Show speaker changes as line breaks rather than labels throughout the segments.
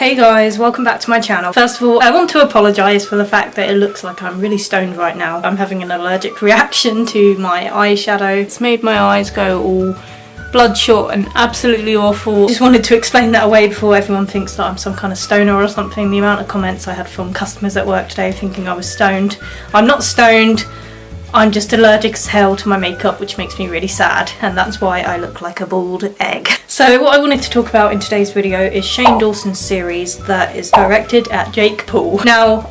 Hey guys, welcome back to my channel. First of all, I want to apologise for the fact that it looks like I'm really stoned right now. I'm having an allergic reaction to my eyeshadow. It's made my eyes go all bloodshot and absolutely awful. Just wanted to explain that away before everyone thinks that I'm some kind of stoner or something. The amount of comments I had from customers at work today thinking I was stoned. I'm not stoned. I'm just allergic as hell to my makeup, which makes me really sad, and that's why I look like a bald egg. So what I wanted to talk about in today's video is Shane Dawson's series that is directed at Jake Paul. Now,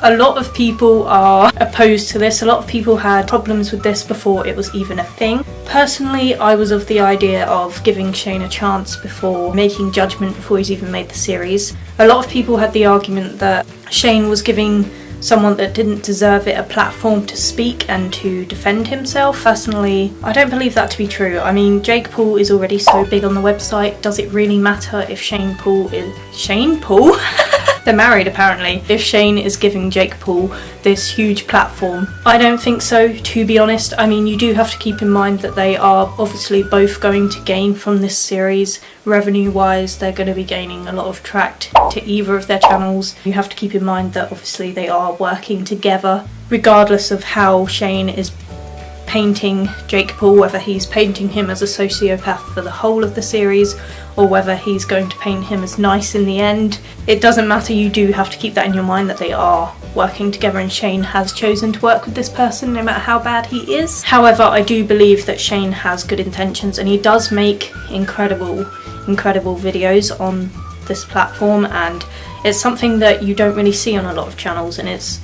a lot of people are opposed to this. A lot of people had problems with this before it was even a thing. Personally, I was of the idea of giving Shane a chance before making judgment before he's even made the series. A lot of people had the argument that Shane was giving someone that didn't deserve it a platform to speak and to defend himself. Personally, I don't believe that to be true. I mean, Jake Paul is already so big on the website. Does it really matter if Shane Paul is... Shane Paul? They're married apparently. If Shane is giving Jake Paul this huge platform, I don't think so, to be honest. I mean, you do have to keep in mind that they are obviously both going to gain from this series. Revenue wise, they're going to be gaining a lot of tract to either of their channels. You have to keep in mind that obviously they are working together, regardless of how Shane is painting Jake Paul, whether he's painting him as a sociopath for the whole of the series or whether he's going to paint him as nice in the end. It doesn't matter, you do have to keep that in your mind that they are working together, and Shane has chosen to work with this person no matter how bad he is. However, I do believe that Shane has good intentions and he does make incredible videos on this platform, and it's something that you don't really see on a lot of channels, and it's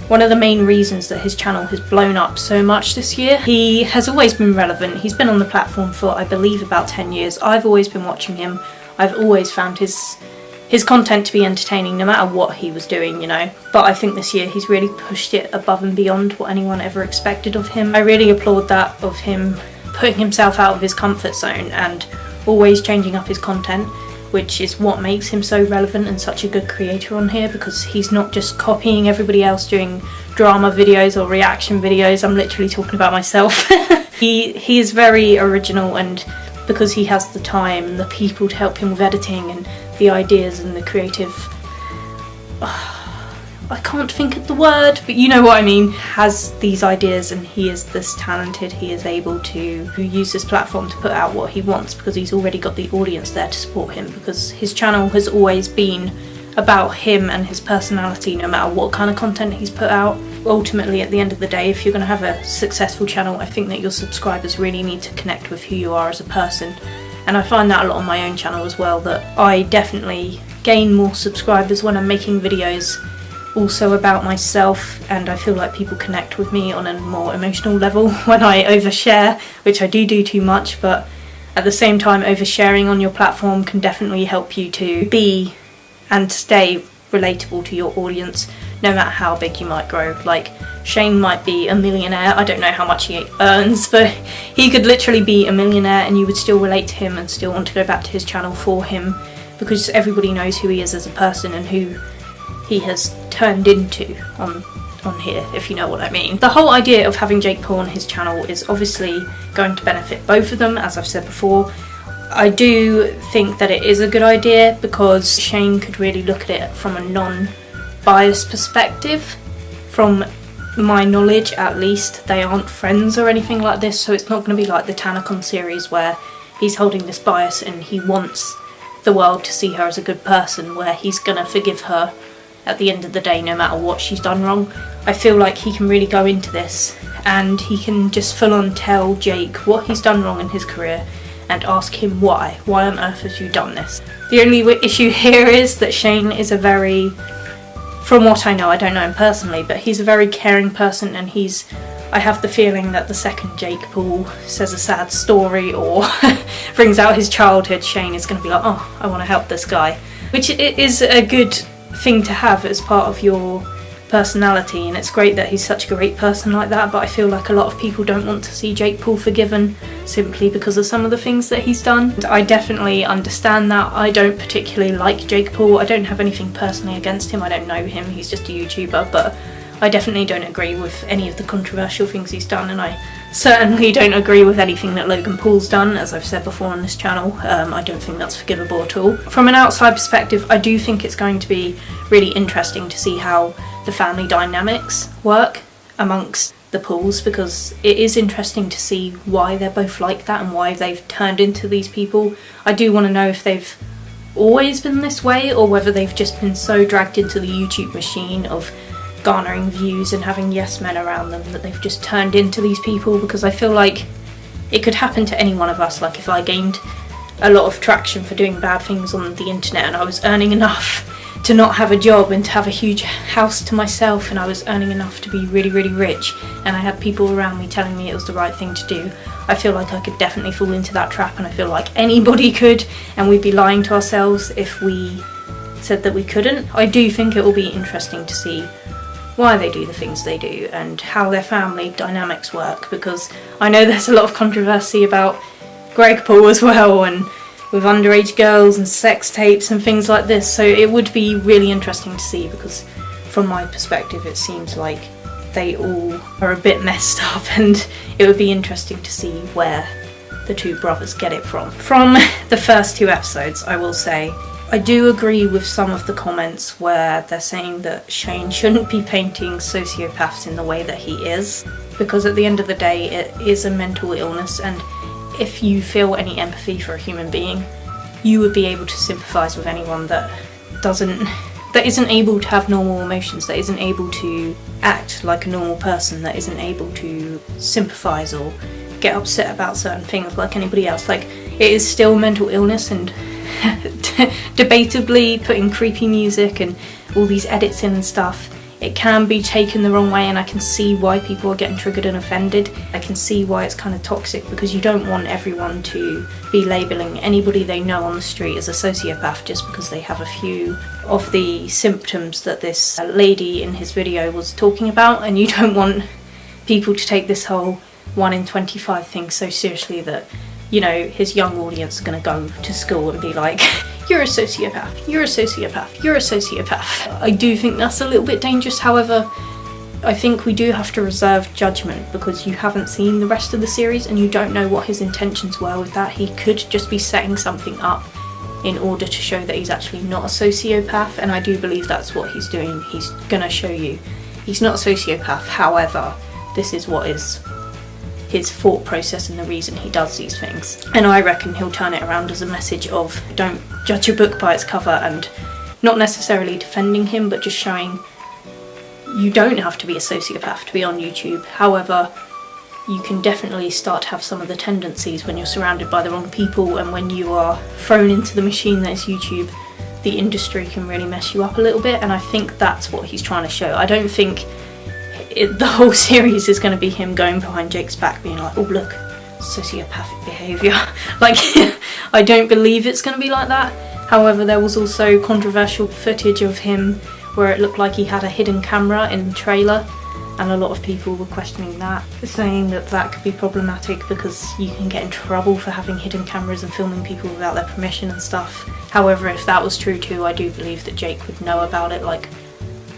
one of the main reasons that his channel has blown up so much this year. He has always been relevant. He's been on the platform for, I believe, about 10 years. I've always been watching him. I've always found his content to be entertaining no matter what he was doing, you know. But I think this year he's really pushed it above and beyond what anyone ever expected of him. I really applaud that, of him putting himself out of his comfort zone and always changing up his content, which is what makes him so relevant and such a good creator on here, because he's not just copying everybody else doing drama videos or reaction videos. I'm literally talking about myself. He is very original, and because he has the time and the people to help him with editing and the ideas and the creative... I can't think of the word, but you know what I mean. Has these ideas and he is this talented, he is able to use this platform to put out what he wants because he's already got the audience there to support him, because his channel has always been about him and his personality no matter what kind of content he's put out. Ultimately, at the end of the day, if you're going to have a successful channel, I think that your subscribers really need to connect with who you are as a person, and I find that a lot on my own channel as well, that I definitely gain more subscribers when I'm making videos also about myself, and I feel like people connect with me on a more emotional level when I overshare, which I do too much, but at the same time oversharing on your platform can definitely help you to be and stay relatable to your audience no matter how big you might grow. Like, Shane might be a millionaire, I don't know how much he earns, but he could literally be a millionaire and you would still relate to him and still want to go back to his channel for him, because everybody knows who he is as a person and who he has turned into on here, if you know what I mean. The whole idea of having Jake Paul on his channel is obviously going to benefit both of them, as I've said before. I do think that it is a good idea because Shane could really look at it from a non-biased perspective. From my knowledge, at least, they aren't friends or anything like this, so it's not going to be like the Tanacon series where he's holding this bias and he wants the world to see her as a good person, where he's going to forgive her at the end of the day no matter what she's done wrong. I feel like he can really go into this and he can just full on tell Jake what he's done wrong in his career and ask him why on earth have you done this. The only issue here is that Shane is a very, from what I know, I don't know him personally, but he's a very caring person, and I have the feeling that the second Jake Paul says a sad story or brings out his childhood, Shane is going to be like, oh, I want to help this guy, which it is a good thing to have as part of your personality, and it's great that he's such a great person like that, but I feel like a lot of people don't want to see Jake Paul forgiven simply because of some of the things that he's done. And I definitely understand that. I don't particularly like Jake Paul. I don't have anything personally against him. I don't know him, he's just a YouTuber, but I definitely don't agree with any of the controversial things he's done, and I certainly don't agree with anything that Logan Paul's done, as I've said before on this channel. I don't think that's forgivable at all. From an outside perspective, I do think it's going to be really interesting to see how the family dynamics work amongst the Pauls, because it is interesting to see why they're both like that and why they've turned into these people. I do want to know if they've always been this way, or whether they've just been so dragged into the YouTube machine of garnering views and having yes men around them that they've just turned into these people. Because I feel like it could happen to any one of us. Like, if I gained a lot of traction for doing bad things on the internet and I was earning enough to not have a job and to have a huge house to myself, and I was earning enough to be really, really rich, and I had people around me telling me it was the right thing to do, I feel like I could definitely fall into that trap, and I feel like anybody could, and we'd be lying to ourselves if we said that we couldn't. I do think it will be interesting to see why they do the things they do and how their family dynamics work, because I know there's a lot of controversy about Greg Paul as well, and with underage girls and sex tapes and things like this, so it would be really interesting to see, because from my perspective it seems like they all are a bit messed up, and it would be interesting to see where the two brothers get it from. From the first 2 episodes, I will say, I do agree with some of the comments where they're saying that Shane shouldn't be painting sociopaths in the way that he is, because at the end of the day it is a mental illness, and if you feel any empathy for a human being, you would be able to sympathise with anyone that isn't able to have normal emotions, that isn't able to act like a normal person, that isn't able to sympathise or get upset about certain things like anybody else. Like, it is still mental illness, and debatably putting creepy music and all these edits in and stuff, it can be taken the wrong way, and I can see why people are getting triggered and offended. I can see why it's kind of toxic, because you don't want everyone to be labelling anybody they know on the street as a sociopath just because they have a few of the symptoms that this lady in his video was talking about, and you don't want people to take this whole 1 in 25 thing so seriously that, you know, his young audience are going to go to school and be like, you're a sociopath, you're a sociopath, you're a sociopath. I do think that's a little bit dangerous. However, I think we do have to reserve judgment, because you haven't seen the rest of the series and you don't know what his intentions were with that. He could just be setting something up in order to show that he's actually not a sociopath, and I do believe that's what he's doing. He's gonna show you he's not a sociopath, however, this is what is his thought process and the reason he does these things. And I reckon he'll turn it around as a message of don't judge a book by its cover, and not necessarily defending him, but just showing you don't have to be a sociopath to be on YouTube. However, you can definitely start to have some of the tendencies when you're surrounded by the wrong people, and when you are thrown into the machine that is YouTube, the industry can really mess you up a little bit, and I think that's what he's trying to show. I don't think the whole series is going to be him going behind Jake's back being like, oh look, sociopathic behaviour. Like, I don't believe it's going to be like that. However, there was also controversial footage of him where it looked like he had a hidden camera in the trailer, and a lot of people were questioning that, saying that that could be problematic because you can get in trouble for having hidden cameras and filming people without their permission and stuff. However, if that was true too, I do believe that Jake would know about it. Like,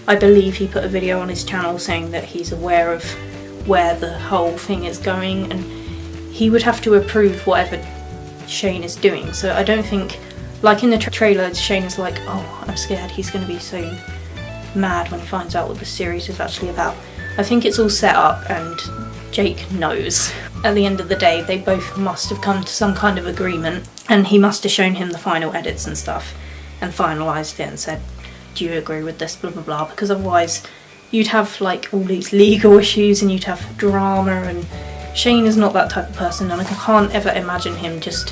I believe he put a video on his channel saying that he's aware of where the whole thing is going, and he would have to approve whatever Shane is doing. So I don't think, like in the trailer, Shane is like, oh, I'm scared he's going to be so mad when he finds out what the series is actually about. I think it's all set up, and Jake knows. At the end of the day, they both must have come to some kind of agreement, and he must have shown him the final edits and stuff and finalised it and said, do you agree with this, blah blah blah, because otherwise you'd have like all these legal issues and you'd have drama, and Shane is not that type of person, and I can't ever imagine him just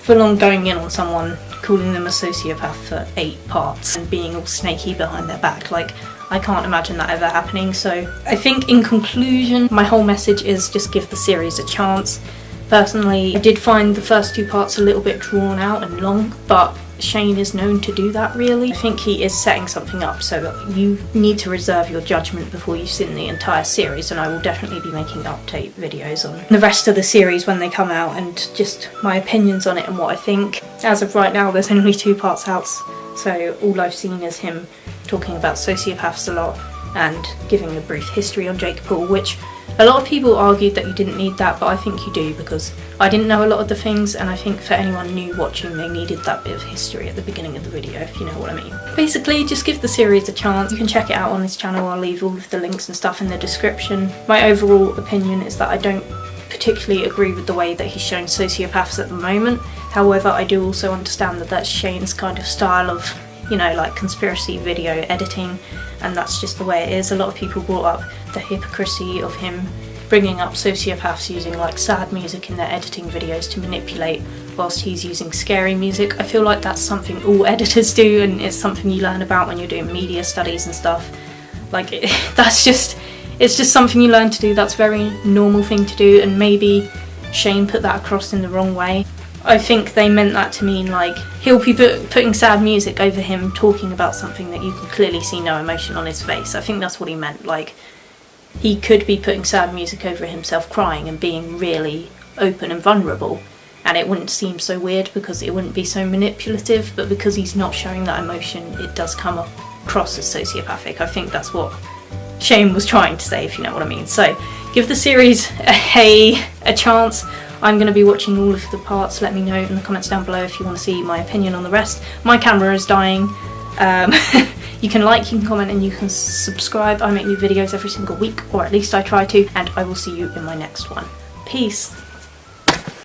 full on going in on someone, calling them a sociopath for 8 parts and being all snaky behind their back. Like, I can't imagine that ever happening. So I think in conclusion, my whole message is just give the series a chance. Personally, I did find the first 2 parts a little bit drawn out and long, but Shane is known to do that really. I think he is setting something up, so you need to reserve your judgment before you see the entire series, and I will definitely be making update videos on the rest of the series when they come out, and just my opinions on it and what I think. As of right now, there's only 2 parts out, so all I've seen is him talking about sociopaths a lot and giving a brief history on Jake Paul, which A lot of people argued that you didn't need that, but I think you do, because I didn't know a lot of the things, and I think for anyone new watching, they needed that bit of history at the beginning of the video, if you know what I mean. Basically, just give the series a chance. You can check it out on his channel. I'll leave all of the links and stuff in the description. My overall opinion is that I don't particularly agree with the way that he's showing sociopaths at the moment. However, I do also understand that that's Shane's kind of style of, you know, like conspiracy video editing, and that's just the way it is. A lot of people brought up the hypocrisy of him bringing up sociopaths using like sad music in their editing videos to manipulate, whilst he's using scary music. I feel like that's something all editors do, and it's something you learn about when you're doing media studies and stuff. Like, it's just something you learn to do. That's a very normal thing to do, and maybe Shane put that across in the wrong way. I think they meant that to mean like he'll be putting sad music over him talking about something that you can clearly see no emotion on his face. I think that's what he meant. Like, he could be putting sad music over himself crying and being really open and vulnerable, and it wouldn't seem so weird because it wouldn't be so manipulative, but because he's not showing that emotion, it does come across as sociopathic. I think that's what Shane was trying to say, if you know what I mean. So give the series a chance. I'm going to be watching all of the parts. Let me know in the comments down below if you want to see my opinion on the rest. My camera is dying. You can like, you can comment, and you can subscribe. I make new videos every single week, or at least I try to, and I will see you in my next one. Peace.